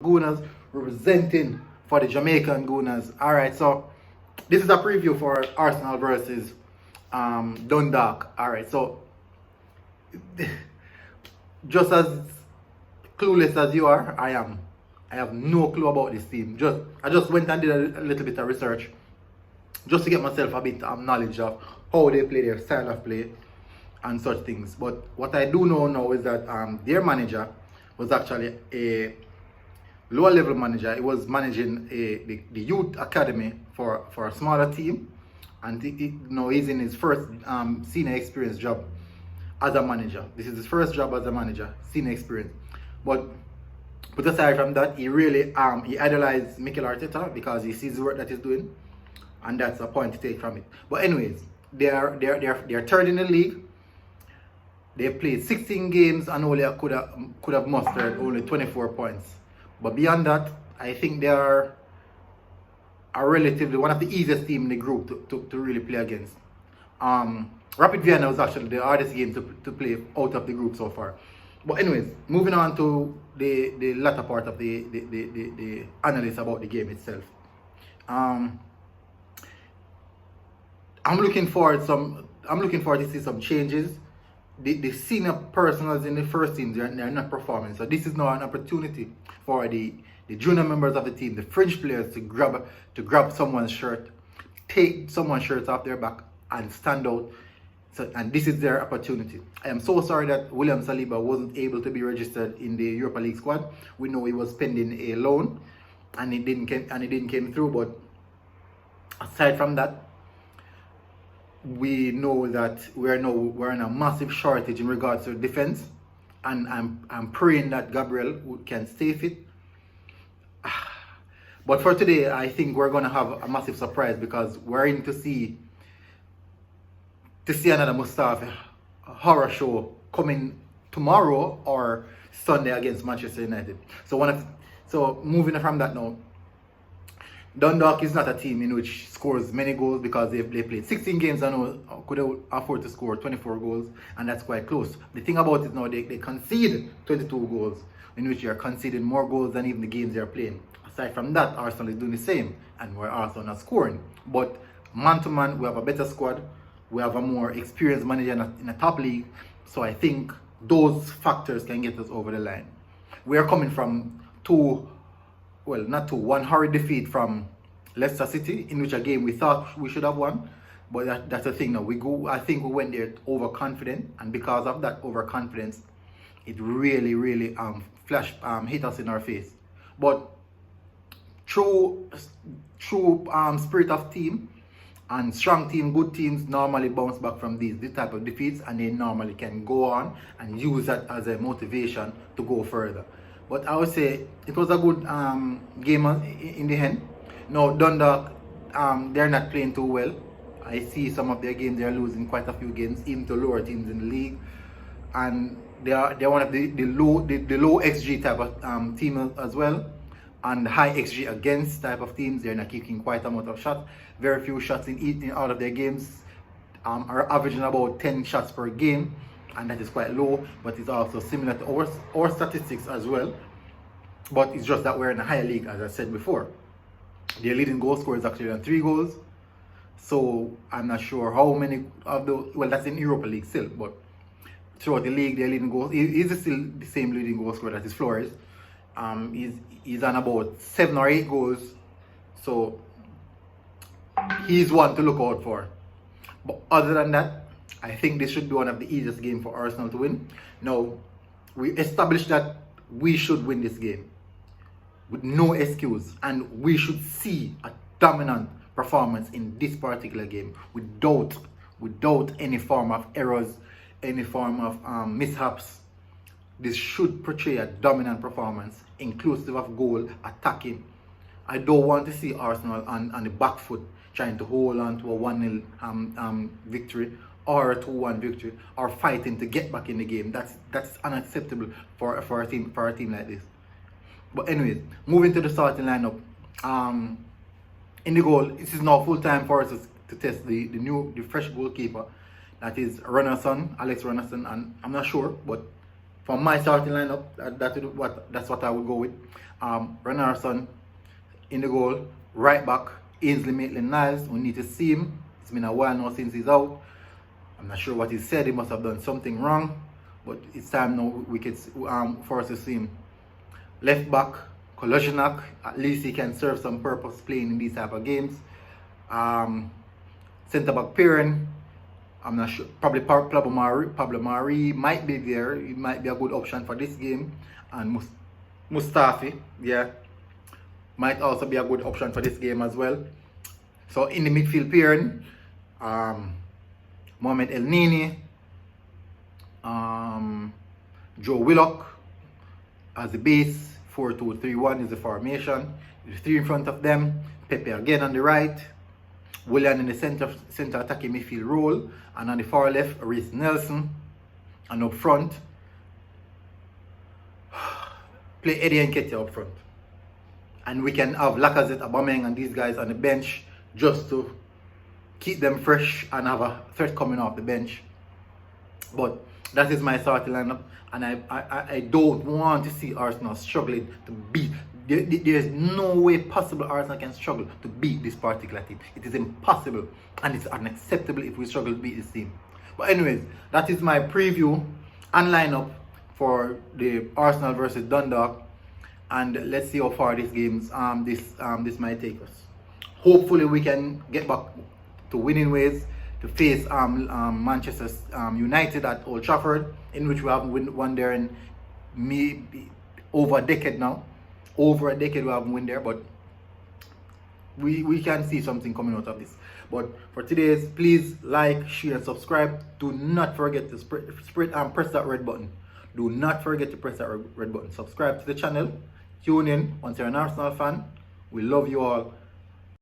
Gooners representing for the Jamaican Gooners. Alright, so this is a preview for Arsenal versus Dundalk. Alright, so just as clueless as you are, I am. I have no clue about this team. I just went and did a little bit of research just to get myself a bit of knowledge of how they play, their style of play, and such things. But what I do know now is that their manager was actually a lower level manager. He was managing the youth academy for a smaller team, and he's in his first senior experience job as a manager. This is his first job as a manager, senior experience. But aside from that, he really he idolized Mikel Arteta because he sees the work that he's doing, and that's a point to take from it. But anyways, they're third in the league. They played 16 games and only could have mustered only 24 points. But beyond that, I think they are relatively one of the easiest teams in the group to really play against. Rapid Vienna was actually the hardest game to play out of the group so far. But anyways, moving on to the latter part of the analysis about the game itself. I'm looking forward to see some changes. The senior personnel in the first team, they're not performing. So this is now an opportunity for the junior members of the team, the fringe players, to grab someone's shirt, take someone's shirt off their back and stand out. So, and this is their opportunity. I am so sorry that William Saliba wasn't able to be registered in the Europa League squad. We know he was pending a loan and it didn't came through. But aside from that, we know that we're in a massive shortage in regards to defense, and I'm praying that Gabriel can stay fit. But for today, I think we're gonna have a massive surprise because we're in to see another Mustafi horror show coming tomorrow or Sunday against Manchester United. So moving from that now, Dundalk is not a team in which scores many goals because they played 16 games and could afford to score 24 goals, and that's quite close. The thing about it now, they concede 22 goals, in which they are conceding more goals than even the games they are playing. Aside from that, Arsenal is doing the same, and we're also not scoring. But man to man, we have a better squad. We have a more experienced manager in a top league, so I think those factors can get us over the line. We are coming from one horrid defeat from Leicester City, in which a game we thought we should have won. But that's the thing now. I think we went there overconfident, and because of that overconfidence, it really hit us in our face. But true spirit of team and strong team, good teams normally bounce back from this type of defeats, and they normally can go on and use that as a motivation to go further. But I would say it was a good game in the end. Now Dundalk, they're not playing too well. I see some of their games, they're losing quite a few games, even to lower teams in the league, and they're one of the low XG type of team as well, and high XG against type of teams. They're not kicking quite a amount of shots. Very few shots in all of their games. Are averaging about 10 shots per game, and that is quite low, but it's also similar to our statistics as well. But it's just that we're in a higher league, as I said before. Their leading goal scorer is actually on 3 goals. So I'm not sure how many of those, well, that's in Europa League still, but throughout the league, their leading goals, he's still the same leading goal scorer that is Flores. He's on about 7 or 8 goals. So he's one to look out for. But other than that, I think this should be one of the easiest games for Arsenal to win. Now, we established that we should win this game with no excuse, and we should see a dominant performance in this particular game without any form of errors, any form of mishaps. This should portray a dominant performance, inclusive of goal, attacking. I don't want to see Arsenal on the back foot trying to hold on to a 1-0 victory or a 2-1 victory, or fighting to get back in the game. That's unacceptable for a team like this. But anyways, moving to the starting lineup. In the goal, this is now full time for us to test the fresh goalkeeper. That is Alex Runnerson, and I'm not sure, but for my starting lineup, that's what I would go with. Renarson in the goal. Right back, Ainsley Maitland-Niles. We need to see him. It's been a while now since he's out. I'm not sure what he said. He must have done something wrong. But it's time now for us to see him. Left back, Kolasinac. At least he can serve some purpose playing in these type of games. Centre back pairing. I'm not sure. Probably Pablo Mari might be there. It might be a good option for this game. And Mustafi, yeah, might also be a good option for this game as well. So in the midfield pairing, Mohamed El Nini, Joe Willock as the base. 4-2-3-1 is the formation. The three in front of them. Pepe again on the right. Willian in the center attacking midfield role. And on the far left, Reece Nelson. And up front, play Eddie Nketiah up front. And we can have Lacazette, Aubameyang and these guys on the bench just to keep them fresh and have a threat coming off the bench. But that is my starting lineup. And I don't want to see Arsenal struggling to beat. There is no way possible Arsenal can struggle to beat this particular team. It is impossible. And it's unacceptable if we struggle to beat this team. But anyways, that is my preview and lineup for the Arsenal versus Dundalk. And let's see how far this this might take us. Hopefully we can get back to winning ways to face Manchester United at Old Trafford, in which we haven't won there in maybe over a decade now. Over a decade we haven't won there, but we can see something coming out of this. But for today's, please like, share, and subscribe. Do not forget to press that red button. Do not forget to press that red button. Subscribe to the channel. Tune in once you're an Arsenal fan. We love you all.